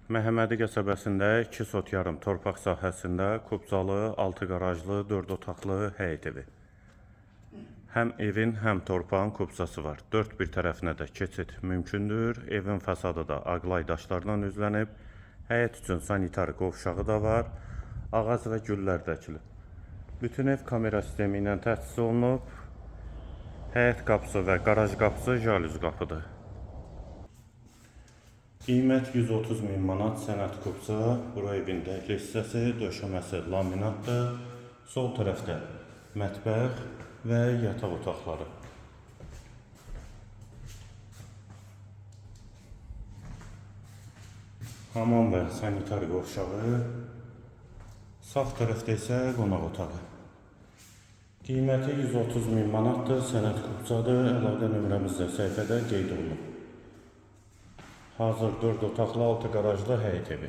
Məhəmmədi qəsəbəsində 2 sot yarım torpaq sahəsində kubcalı, 6 qarajlı, 4 otaqlı həyət evi. Həm evin, həm torpağın kubcası var. 4 bir tərəfinə də keçid mümkündür. Evin fəsadı da aqlay daşlardan üzlənib. Həyət üçün sanitari qovşağı da var. Ağac və güllər də əkilib. Bütün ev kamera sistemi ilə təchiz olunub. Həyət qapısı və qaraj qapısı jalüz qapıdır. Qiymət 130 min manat sənət kubca. Bura evin dəkli hissəsi, döşəməsi laminatdır. Sol tərəfdə mətbəx və yataq otaqları. Hamam və sanitari qovşağı. Sağ tərəfdə isə qonaq otağı. Qiyməti 130 min manatdır, sənət kubcadır. Əlaqə nömrəmiz də səhifədə qeyd olunub. Hazır 4 otaqlı, 6 qarajlı həyət evi.